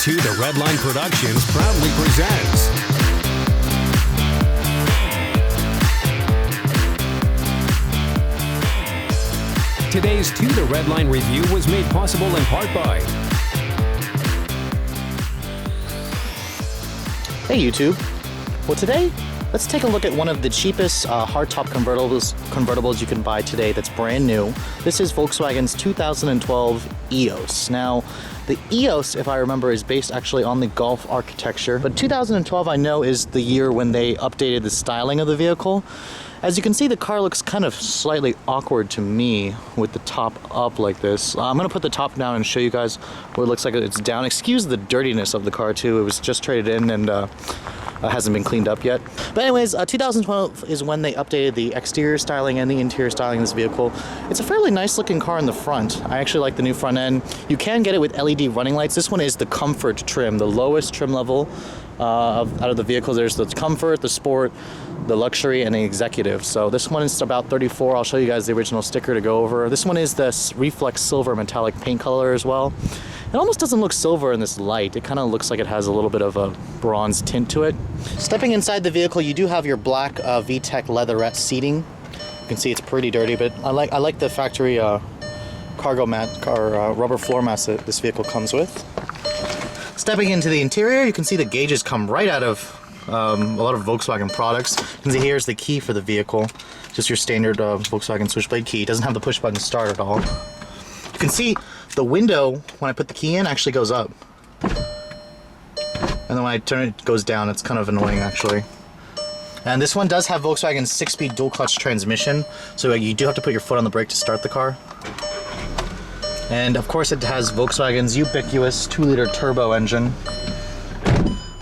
2 The Redline Productions proudly presents today's 2 The Redline review was made possible in part by Hey YouTube. Well, today let's take a look at one of the cheapest hardtop convertibles you can buy today that's brand new. This is Volkswagen's 2012 Eos. Now, the Eos, if I remember, is based actually on the Golf architecture, but 2012 I know is the year when they updated the styling of the vehicle. As you can see, the car looks kind of slightly awkward to me with the top up like this. I'm going to put the top down and show you guys what it looks like it's down. Excuse the dirtiness of the car too. It was just traded in and hasn't been cleaned up yet. But anyways, 2012 is when they updated the exterior styling and the interior styling of this vehicle. It's a fairly nice looking car in the front. I actually like the new front end. You can get it with LED running lights. This one is the comfort trim, the lowest trim level out of the vehicles. There's the comfort, the sport, the luxury, and the executive. So this one is about $34. I'll show you guys the original sticker to go over. This one is this reflex silver metallic paint color as well. It almost doesn't look silver in this light. It kind of looks like it has a little bit of a bronze tint to it. Stepping inside the vehicle, you do have your black VTEC leatherette seating. You can see it's pretty dirty, but I like the factory cargo mat or rubber floor mats that this vehicle comes with. Stepping into the interior, you can see the gauges come right out of a lot of Volkswagen products. You can see here's the key for the vehicle. Just your standard Volkswagen switchblade key. It doesn't have the push button start at all. You can see the window, when I put the key in, actually goes up. And then when I turn it, it goes down. It's kind of annoying, actually. And this one does have Volkswagen's 6-speed dual clutch transmission, so you do have to put your foot on the brake to start the car. And of course it has Volkswagen's ubiquitous 2-liter turbo engine.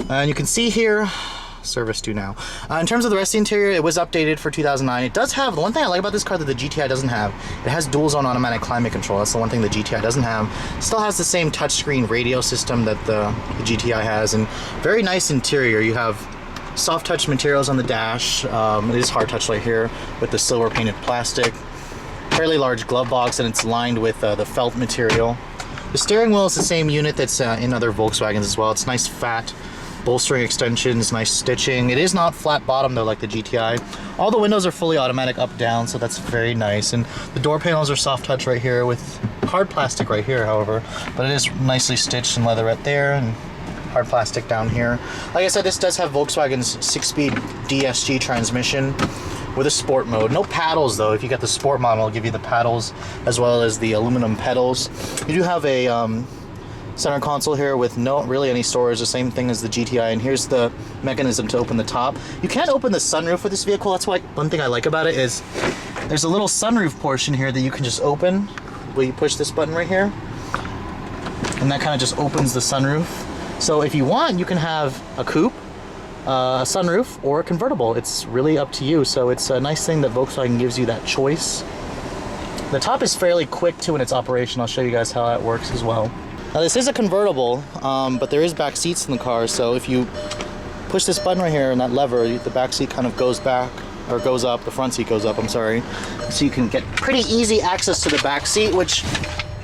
And you can see here, service due now. In terms of the rest of the interior, it was updated for 2009. It does have, the one thing I like about this car that the GTI doesn't have, it has dual zone automatic climate control. That's the one thing the GTI doesn't have. Still has the same touchscreen radio system that the GTI has, and very nice interior. You have soft touch materials on the dash. It is hard touch right here with the silver painted plastic. Fairly large glove box, and it's lined with the felt material. The steering wheel is the same unit that's in other Volkswagens as well. It's nice fat bolstering extensions, nice stitching. It is not flat bottom though like the GTI. All the windows are fully automatic up down, so that's very nice. And the door panels are soft touch right here with hard plastic right here, however, but it is nicely stitched and leatherette there and hard plastic down here. Like I said, this does have Volkswagen's 6-speed DSG transmission with a sport mode. No paddles though. If you get the sport model, it'll give you the paddles as well as the aluminum pedals. You do have a center console here with no really any storage, the same thing as the GTI, and here's the mechanism to open the top. You can't open the sunroof with this vehicle. That's why one thing I like about it is there's a little sunroof portion here that you can just open where you push this button right here, and that kind of just opens the sunroof. So if you want, you can have a coupe, a sunroof, or a convertible. It's really up to you. So it's a nice thing that Volkswagen gives you that choice. The top is fairly quick too in its operation. I'll show you guys how that works as well. Now this is a convertible, but there is back seats in the car, so if you push this button right here and that lever, the back seat kind of goes back, or goes up, the front seat goes up, I'm sorry. So you can get pretty easy access to the back seat, which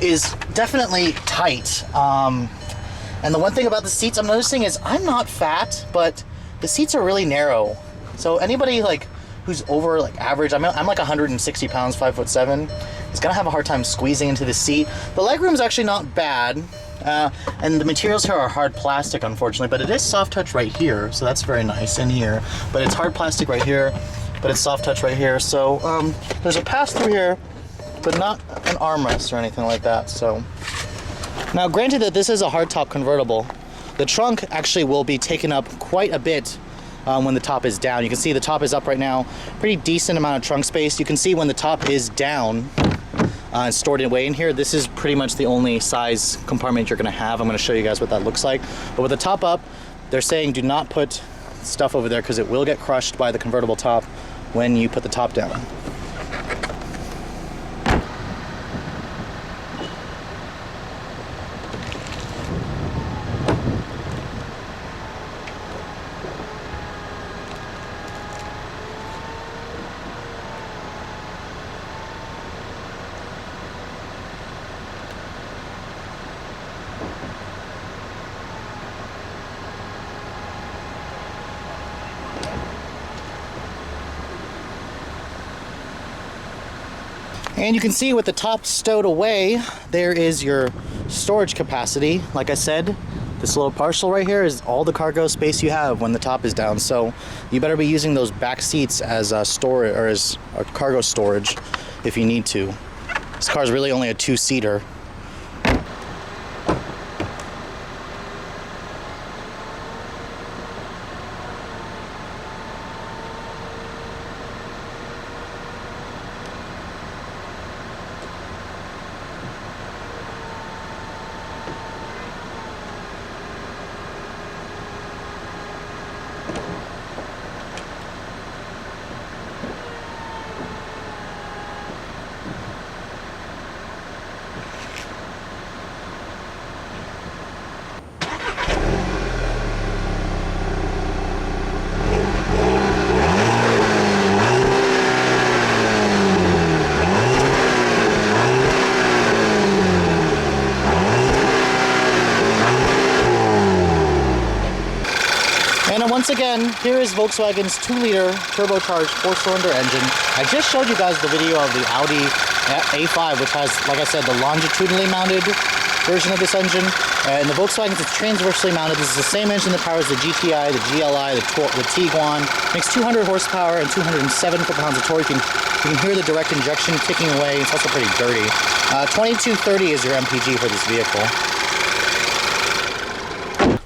is definitely tight. And the one thing about the seats I'm noticing is I'm not fat, but the seats are really narrow. So anybody like who's over like average, I'm like 160 pounds, 5'7", is gonna have a hard time squeezing into the seat. The legroom's actually not bad, and the materials here are hard plastic, unfortunately, but it is soft touch right here, so that's very nice in here. But it's hard plastic right here, but it's soft touch right here. So there's a pass through here, but not an armrest or anything like that. So now, granted that this is a hardtop convertible, the trunk actually will be taken up quite a bit when the top is down. You can see the top is up right now, pretty decent amount of trunk space. You can see when the top is down and stored away in here, this is pretty much the only size compartment you're gonna have. I'm gonna show you guys what that looks like. But with the top up, they're saying do not put stuff over there because it will get crushed by the convertible top when you put the top down. And you can see with the top stowed away, there is your storage capacity. Like I said, this little parcel right here is all the cargo space you have when the top is down. So you better be using those back seats as storage or as a cargo storage if you need to. This car is really only a 2-seater. And once again, here is Volkswagen's 2-liter turbocharged 4-cylinder engine. I just showed you guys the video of the Audi A5, which has, like I said, the longitudinally mounted version of this engine. And the Volkswagen is transversely mounted. This is the same engine that powers the GTI, the GLI, the Tiguan. Makes 200 horsepower and 207 foot-pounds of torque. You can hear the direct injection ticking away. It's also pretty dirty. 2230 is your MPG for this vehicle.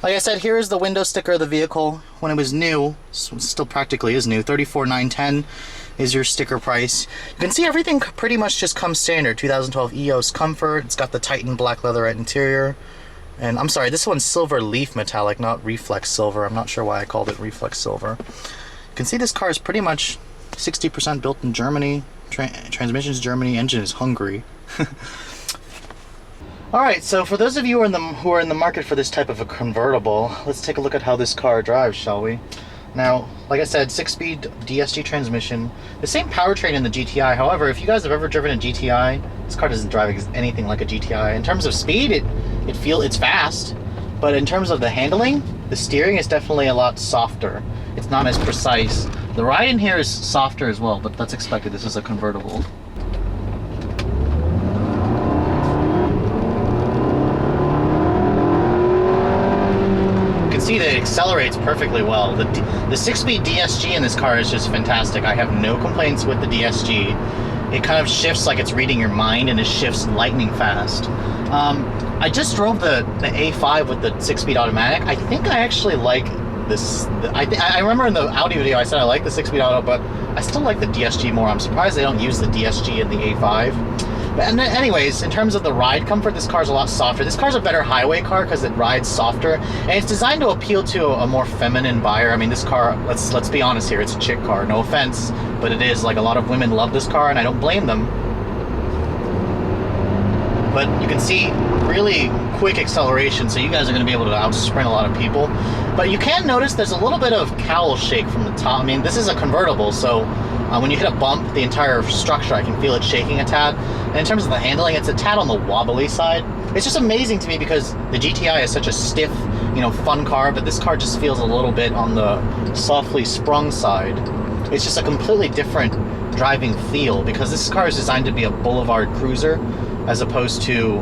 Like I said, here is the window sticker of the vehicle when it was new. So it still practically is new. $34,910 is your sticker price. You can see everything pretty much just comes standard. 2012 Eos Comfort. It's got the Titan black leatherette interior. And I'm sorry, this one's silver leaf metallic, not reflex silver. I'm not sure why I called it reflex silver. You can see this car is pretty much 60% built in Germany. Transmission is Germany, engine is Hungary. Alright, so for those of you who are in the market for this type of a convertible, let's take a look at how this car drives, shall we? Now, like I said, 6-speed DSG transmission, the same powertrain in the GTI. However, if you guys have ever driven a GTI, this car doesn't drive anything like a GTI. In terms of speed, it's fast, but in terms of the handling, the steering is definitely a lot softer. It's not as precise. The ride in here is softer as well, but that's expected. This is a convertible. See that it accelerates perfectly well. The 6-speed DSG in this car is just fantastic. I have no complaints with the DSG. It kind of shifts like it's reading your mind, and it shifts lightning fast. I just drove the A5 with the 6-speed automatic. I think I actually like this. I remember in the Audi video I said I like the 6-speed auto, but I still like the DSG more. I'm surprised they don't use the DSG in the A5. And anyways, in terms of the ride comfort, this car's a lot softer. This car's a better highway car because it rides softer, and it's designed to appeal to a more feminine buyer. I mean, this car, let's be honest here, it's a chick car. No offense, but it is. Like, a lot of women love this car, and I don't blame them. But you can see really quick acceleration, so you guys are going to be able to outsprint a lot of people. But you can notice there's a little bit of cowl shake from the top. I mean, this is a convertible, so when you hit a bump, the entire structure, I can feel it shaking a tad. And in terms of the handling, it's a tad on the wobbly side. It's just amazing to me because the GTI is such a stiff, fun car, but this car just feels a little bit on the softly sprung side. It's just a completely different driving feel because this car is designed to be a boulevard cruiser as opposed to,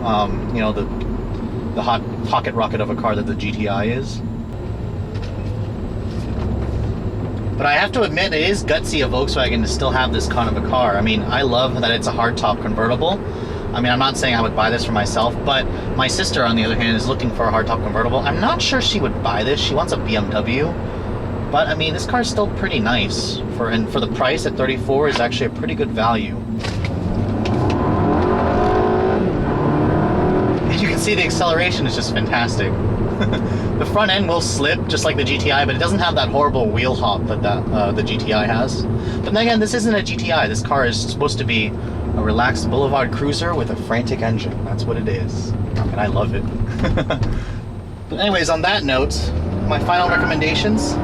the hot pocket rocket of a car that the GTI is. But I have to admit, it is gutsy of Volkswagen to still have this kind of a car. I mean, I love that it's a hardtop convertible. I mean, I'm not saying I would buy this for myself, but my sister, on the other hand, is looking for a hardtop convertible. I'm not sure she would buy this. She wants a BMW. But, I mean, this car is still pretty nice. And for the price at $34 is actually a pretty good value. As you can see, the acceleration is just fantastic. The front end will slip just like the GTI, but it doesn't have that horrible wheel hop that the GTI has. But then again, this isn't a GTI. This car is supposed to be a relaxed boulevard cruiser with a frantic engine. That's what it is, and I love it. But anyways, on that note, my final recommendations: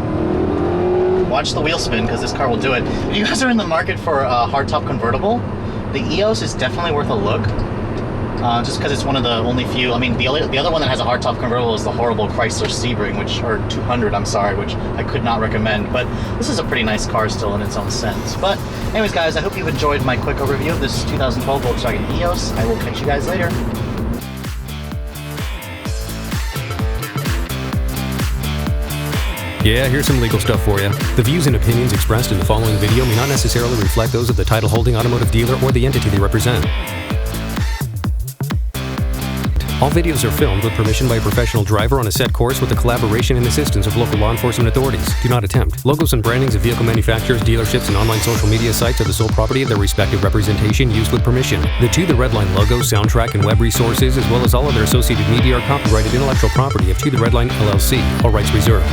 watch the wheel spin because this car will do it. If you guys are in the market for a hardtop convertible, the Eos is definitely worth a look. just because it's one of the only few. I mean, the other one that has a hardtop convertible is the horrible Chrysler Sebring, or 200, I'm sorry, which I could not recommend. But this is a pretty nice car still in its own sense. But anyways, guys, I hope you've enjoyed my quick overview of this 2012 Volkswagen Eos. I will catch you guys later. Yeah, here's some legal stuff for you. The views and opinions expressed in the following video may not necessarily reflect those of the title holding automotive dealer or the entity they represent. All videos are filmed with permission by a professional driver on a set course with the collaboration and assistance of local law enforcement authorities. Do not attempt. Logos and brandings of vehicle manufacturers, dealerships, and online social media sites are the sole property of their respective representation used with permission. The To The Redline logo, soundtrack, and web resources, as well as all other associated media, are copyrighted intellectual property of To The Redline LLC. All rights reserved.